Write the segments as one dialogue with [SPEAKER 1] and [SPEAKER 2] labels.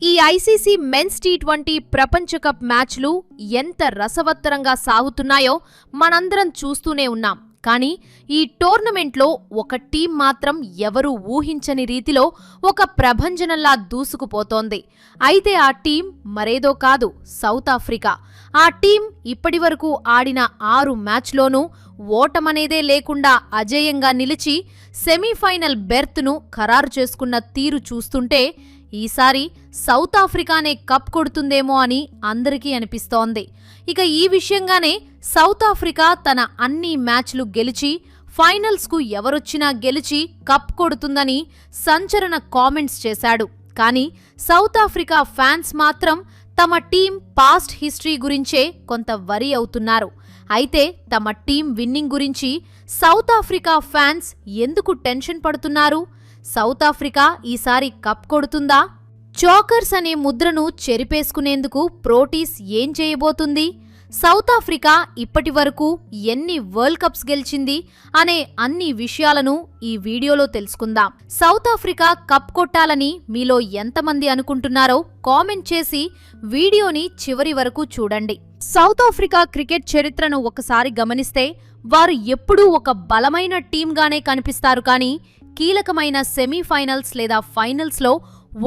[SPEAKER 1] ఈ ICC men's T20 ప్రపంచ cup మ్యాచ్లు ఎంత రసవత్తరంగా సాగుతున్నాయో మనందరం చూస్తూనే ఉన్నాం. కానీ ఈ టోర్నమెంట్లో ఒక టీం మాత్రం ఎవరూ ఊహించని రీతిలో ఒక ప్రభంజనంలా దూసుకుపోతోంది. అయితే ఆ టీం మరేదో కాదు, సౌత్ ఆఫ్రికా. ఆ టీం ఇప్పటివరకు ఆడిన 6 మ్యాచ్లోనూ ఓటమనేదే లేకుండా అజేయంగా నిలిచి సెమీఫైనల్ బెర్త్ను ఖరారు చేసుకున్న తీరు చూస్తుంటే ఈసారి సౌత్ ఆఫ్రికానే కప్ కొడుతుందేమో అని అందరికీ అనిపిస్తోంది. ఇక ఈ విషయంగానే సౌత్ ఆఫ్రికా తన అన్ని మ్యాచ్లు గెలిచి ఫైనల్స్కు ఎవరొచ్చినా గెలిచి కప్ కొడుతుందని సంచలన కామెంట్స్ చేశాడు. కానీ సౌత్ ఆఫ్రికా ఫ్యాన్స్ మాత్రం తమ టీం పాస్ట్ హిస్టరీ గురించే కొంత వరీ అవుతున్నారు. అయితే తమ టీం విన్నింగ్ గురించి సౌత్ ఆఫ్రికా ఫ్యాన్స్ ఎందుకు టెన్షన్ పడుతున్నారు? సౌత్ ఆఫ్రికా ఈసారి కప్ కొడుతుందా? చోకర్స్ అనే ముద్రను చెరిపేసుకునేందుకు ప్రోటీస్ ఏం చేయబోతుంది? సౌత్ ఆఫ్రికా ఇప్పటి వరకు ఎన్ని వరల్డ్ కప్స్ గెలిచింది అనే అన్ని విషయాలను ఈ వీడియోలో తెలుసుకుందాం. సౌత్ ఆఫ్రికా కప్ కొట్టాలని మీలో ఎంతమంది అనుకుంటున్నారో కామెంట్ చేసి వీడియోని చివరి వరకు చూడండి. సౌత్ ఆఫ్రికా క్రికెట్ చరిత్రను ఒకసారి గమనిస్తే వారు ఎప్పుడూ ఒక బలమైన టీంగానే కనిపిస్తారు. కానీ కీలకమైన సెమీఫైనల్స్ లేదా ఫైనల్స్లో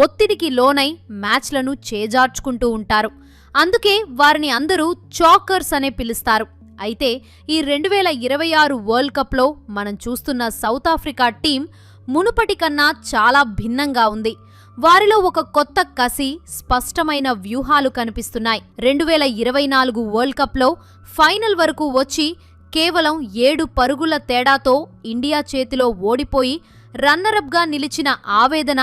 [SPEAKER 1] ఒత్తిడికి లోనై మ్యాచ్లను చేజార్చుకుంటూ ఉంటారు. అందుకే వారిని అందరూ చాకర్స్ అనే పిలుస్తారు. అయితే ఈ 2026 వరల్డ్ కప్లో మనం చూస్తున్న సౌత్ ఆఫ్రికా టీం మునుపటి కన్నా చాలా భిన్నంగా ఉంది. వారిలో ఒక కొత్త కసి, స్పష్టమైన వ్యూహాలు కనిపిస్తున్నాయి. 2024 వరల్డ్ కప్లో ఫైనల్ వరకు వచ్చి కేవలం 7 పరుగుల తేడాతో ఇండియా చేతిలో ఓడిపోయి రన్నరప్గా నిలిచిన ఆవేదన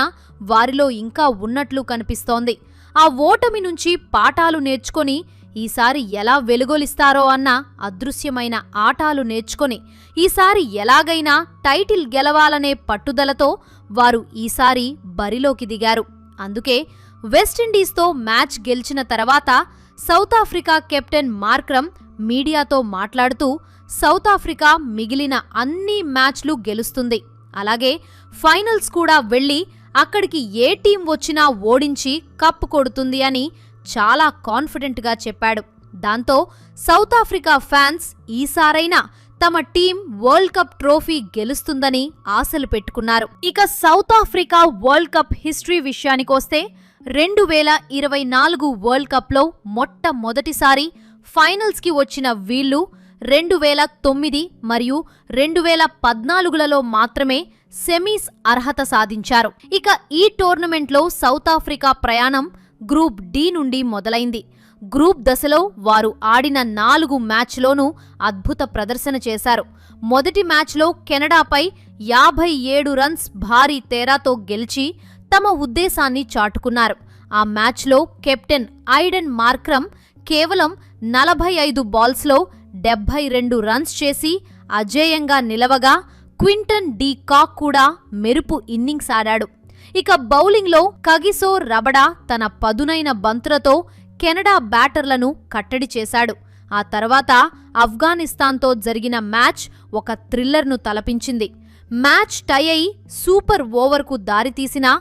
[SPEAKER 1] వారిలో ఇంకా ఉన్నట్లు కనిపిస్తోంది. ఆ ఓటమి నుంచి పాఠాలు నేర్చుకొని ఈసారి ఎలా వెలుగొలిస్తారో అన్న అదృశ్యమైన ఆటాలు నేర్చుకొని ఈసారి ఎలాగైనా టైటిల్ గెలవాలనే పట్టుదలతో వారు ఈసారి బరిలోకి దిగారు. అందుకే వెస్టిండీస్తో మ్యాచ్ గెలిచిన తర్వాత సౌత్ ఆఫ్రికా కెప్టెన్ మార్క్రమ్ మీడియాతో మాట్లాడుతూ సౌత్ ఆఫ్రికా మిగిలిన అన్ని మ్యాచ్లు గెలుస్తుంది, అలాగే ఫైనల్స్ కూడా వెళ్లి అక్కడికి ఏ టీం వచ్చినా ఓడించి కప్ కొడుతుంది అని చాలా కాన్ఫిడెంట్గా చెప్పాడు. దాంతో సౌత్ ఆఫ్రికా ఫ్యాన్స్ ఈసారైనా తమ టీం వరల్డ్ కప్ ట్రోఫీ గెలుస్తుందని ఆశలు పెట్టుకున్నారు. ఇక south Africa world cup history విషయానికొస్తే 2024 వరల్డ్ కప్లో మొట్టమొదటిసారి ఫైనల్స్కి వచ్చిన వీళ్లు 2009 మరియు 2014లలో మాత్రమే సెమీస్ అర్హత సాధించారు. ఇక ఈ టోర్నమెంట్లో సౌత్ ఆఫ్రికా ప్రయాణం గ్రూప్ డి నుండి మొదలైంది. గ్రూప్ దశలో వారు ఆడిన 4 మ్యాచ్లోనూ అద్భుత ప్రదర్శన చేశారు. మొదటి మ్యాచ్లో కెనడాపై 57 రన్స్ భారీ తేడాతో గెలిచి తమ ఉద్దేశాన్ని చాటుకున్నారు. ఆ మ్యాచ్లో కెప్టెన్ ఐడెన్ మార్క్రమ్ కేవలం 45 బాల్స్లో 72 రన్స్ చేసి అజేయంగా నిలవగా క్వింటన్ డి కాక్ కూడా మెరుపు ఇన్నింగ్స్ ఆడాడు. ఇక బౌలింగ్లో కగిసో రబడా తన పదునైన బంతులతో కెనడా బ్యాటర్లను కట్టడి చేశాడు. ఆ తర్వాత ఆఫ్ఘనిస్తాన్తో జరిగిన మ్యాచ్ ఒక థ్రిల్లర్ను తలపించింది. మ్యాచ్ టై అయి సూపర్ ఓవర్కు దారితీసినా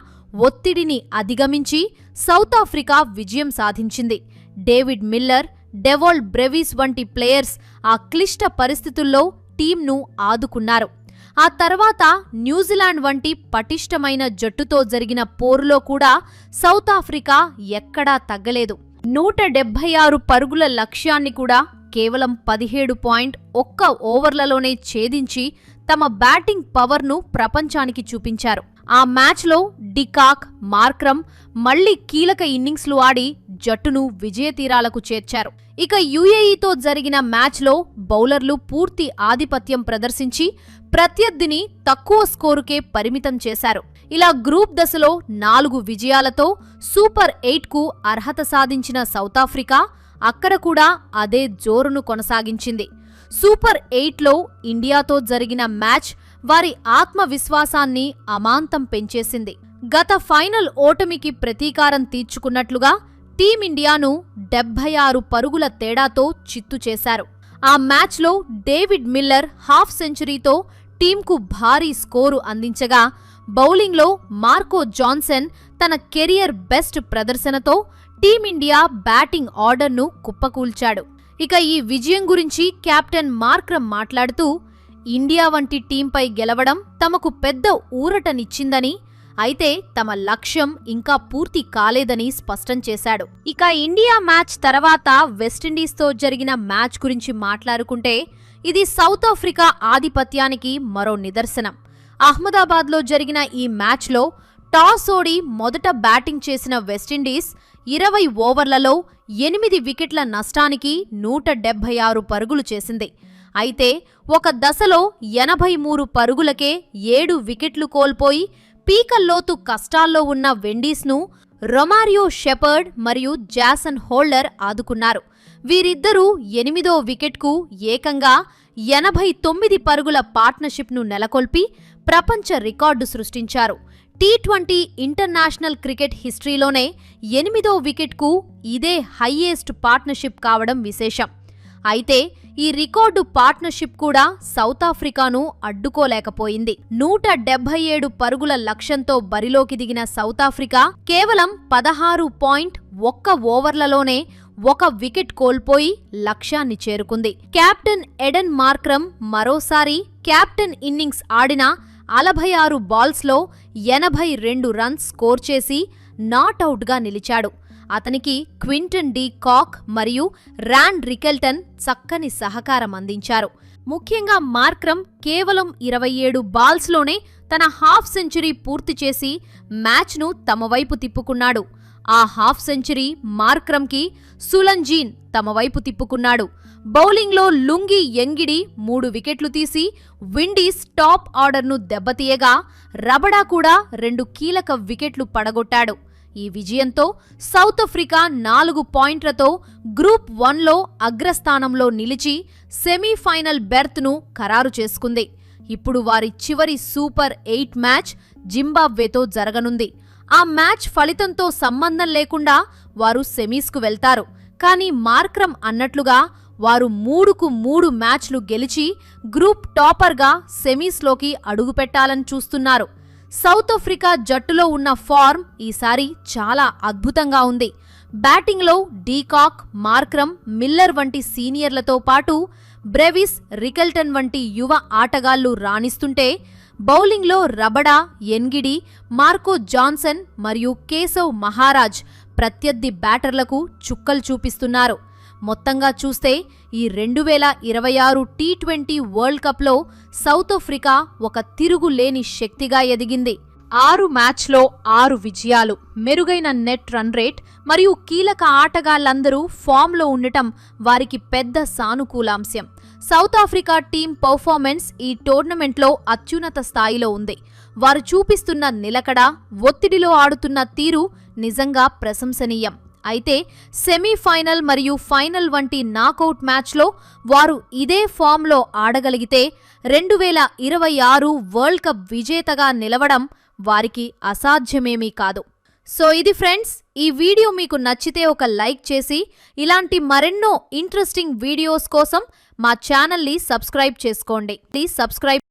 [SPEAKER 1] ఒత్తిడిని అధిగమించి సౌత్ ఆఫ్రికా విజయం సాధించింది. డేవిడ్ మిల్లర్, డెవాల్డ్ బ్రెవిస్ వంటి ప్లేయర్స్ ఆ క్లిష్ట పరిస్థితుల్లో టీంను ఆదుకున్నారు. ఆ తర్వాత న్యూజిలాండ్ వంటి పటిష్టమైన జట్టుతో జరిగిన పోరులో కూడా సౌత్ ఆఫ్రికా ఎక్కడా తగ్గలేదు. 176 పరుగుల లక్ష్యాన్ని కూడా కేవలం 17.1 ఓవర్లలోనే ఛేదించి తమ బ్యాటింగ్ పవర్ను ప్రపంచానికి చూపించారు. ఆ మ్యాచ్లో డికాక్, మార్క్రమ్ మళ్లీ కీలక ఇన్నింగ్స్లు ఆడి జట్టును విజయతీరాలకు చేర్చారు. ఇక యుఏఈతో జరిగిన మ్యాచ్లో బౌలర్లు పూర్తి ఆధిపత్యం ప్రదర్శించి ప్రత్యర్థిని తక్కువ స్కోరుకే పరిమితం చేశారు. ఇలా గ్రూప్ దశలో 4 విజయాలతో సూపర్ 8కు అర్హత సాధించిన సౌత్ ఆఫ్రికా అక్కడ కూడా అదే జోరును కొనసాగించింది. సూపర్ 8లో ఇండియాతో జరిగిన మ్యాచ్ వారి ఆత్మవిశ్వాసాన్ని అమాంతం పెంచేసింది. గత ఫైనల్ ఓటమికి ప్రతీకారం తీర్చుకున్నట్లుగా టీమిండియాను 76 పరుగుల తేడాతో చిత్తు చేశారు. ఆ మ్యాచ్లో డేవిడ్ మిల్లర్ హాఫ్ సెంచరీతో టీంకు భారీ స్కోరు అందించగా బౌలింగ్లో మార్కో జాన్సన్ తన కెరియర్ బెస్ట్ ప్రదర్శనతో టీమిండియా బ్యాటింగ్ ఆర్డర్ను కుప్పకూల్చాడు. ఇక ఈ విజయం గురించి కెప్టెన్ మార్క్రమ్ మాట్లాడుతూ, ఇండియా వంటి టీంపై గెలవడం తమకు పెద్ద ఊరటనిచ్చిందని, అయితే తమ లక్ష్యం ఇంకా పూర్తి కాలేదని స్పష్టం చేశాడు. ఇక ఇండియా మ్యాచ్ తర్వాత వెస్టిండీస్తో జరిగిన మ్యాచ్ గురించి మాట్లాడుకుంటే ఇది సౌత్ ఆఫ్రికా ఆధిపత్యానికి మరో నిదర్శనం. అహ్మదాబాద్లో జరిగిన ఈ మ్యాచ్లో టాస్ ఓడి మొదట బ్యాటింగ్ చేసిన వెస్టిండీస్ 20 ఓవర్లలో 8 వికెట్ల నష్టానికి 176 పరుగులు చేసింది. అయితే ఒక దశలో 83 పరుగులకే 7 వికెట్లు కోల్పోయి పీకల్లోతు కష్టాల్లో ఉన్న విండీస్ను రొమారియో షెపర్డ్ మరియు జాసన్ హోల్డర్ ఆదుకున్నారు. వీరిద్దరూ 8వ వికెట్కు ఏకంగా 89 పరుగుల పార్ట్నర్షిప్ను నెలకొల్పి ప్రపంచ రికార్డు సృష్టించారు. టీ20 ఇంటర్నేషనల్ క్రికెట్ హిస్టరీలోనే 8వ వికెట్కు ఇదే హైయెస్ట్ పార్ట్నర్షిప్ కావడం విశేషం. అయితే ఈ రికార్డు పార్ట్నర్షిప్ కూడా సౌత్ ఆఫ్రికాను అడ్డుకోలేకపోయింది. 177 పరుగుల లక్ష్యంతో బరిలోకి దిగిన సౌత్ ఆఫ్రికా కేవలం 16.1 ఓవర్లలోనే 1 వికెట్ కోల్పోయి లక్ష్యాన్ని చేరుకుంది. కెప్టెన్ ఎడెన్ మార్క్రమ్ మరోసారి కెప్టెన్ ఇన్నింగ్స్ ఆడిన 46 బాల్స్లో 82 రన్స్ స్కోర్ చేసి నాట్అవుట్గా నిలిచాడు. అతనికి క్వింటన్ డి కాక్ మరియు ర్యాండ్ రికెల్టన్ చక్కని సహకారం అందించారు. ముఖ్యంగా మార్క్రమ్ కేవలం 27 బాల్స్లోనే తన హాఫ్ సెంచరీ పూర్తి చేసి మ్యాచ్ను తమ వైపు తిప్పుకున్నాడు. ఆ హాఫ్ సెంచరీ మార్క్రమ్కి సులంజీన్ తమ వైపు తిప్పుకున్నాడు. బౌలింగ్లో లుంగి ఎంగిడి 3 వికెట్లు తీసి విండీస్ టాప్ ఆర్డర్ను దెబ్బతీయగా రబడా కూడా 2 కీలక వికెట్లు పడగొట్టాడు. ఈ విజయంతో సౌత్ ఆఫ్రికా 4 పాయింట్లతో గ్రూప్ 1లో అగ్రస్థానంలో నిలిచి సెమీఫైనల్ బెర్త్ను ఖరారు చేసుకుంది. ఇప్పుడు వారి చివరి సూపర్ 8 మ్యాచ్ జింబాబ్వేతో జరగనుంది. ఆ మ్యాచ్ ఫలితంతో సంబంధం లేకుండా వారు సెమీస్కు వెళ్తారు. కానీ మార్క్రమ్ అన్నట్లుగా వారు 3కు 3 మ్యాచ్లు గెలిచి గ్రూప్ టాపర్గా సెమీస్లోకి అడుగుపెట్టాలని చూస్తున్నారు. సౌత్ ఆఫ్రికా జట్టులో ఉన్న ఫార్మ్ ఈసారి చాలా అద్భుతంగా ఉంది. బ్యాటింగ్లో డీకాక్, మార్క్రమ్, మిల్లర్ వంటి సీనియర్లతో పాటు బ్రెవిస్, రికెల్టన్ వంటి యువ ఆటగాళ్లు రాణిస్తుంటే, బౌలింగ్లో రబడా, ఎన్గిడి, మార్కో జాన్సన్ మరియు కేశవ్ మహారాజ్ ప్రత్యర్థి బ్యాటర్లకు చుక్కలు చూపిస్తున్నారు. మొత్తంగా చూస్తే ఈ 2026 టీ20 వరల్డ్ కప్లో సౌత్ ఆఫ్రికా ఒక తిరుగులేని శక్తిగా ఎదిగింది. 6 మ్యాచ్లో 6 విజయాలు, మెరుగైన నెట్ రన్ రేట్ మరియు కీలక ఆటగాళ్లందరూ ఫామ్లో ఉండటం వారికి పెద్ద సానుకూలాంశం. సౌత్ ఆఫ్రికా టీం పర్ఫార్మెన్స్ ఈ టోర్నమెంట్లో అత్యున్నత స్థాయిలో ఉంది. వారు చూపిస్తున్న నిలకడ, ఒత్తిడిలో ఆడుతున్న తీరు నిజంగా ప్రశంసనీయం. అయితే సెమీఫైనల్ మరియు ఫైనల్ వంటి నాకౌట్ మ్యాచ్లో వారు ఇదే ఫామ్లో ఆడగలిగితే 2026 వరల్డ్ కప్ విజేతగా నిలవడం వారికి అసాధ్యమేమీ కాదు. సో ఇది ఫ్రెండ్స్, ఈ వీడియో మీకు నచ్చితే ఒక లైక్ చేసి ఇలాంటి మరెన్నో ఇంట్రెస్టింగ్ వీడియోస్ కోసం మా ఛానల్ని సబ్స్క్రైబ్ చేసుకోండి. Please subscribe.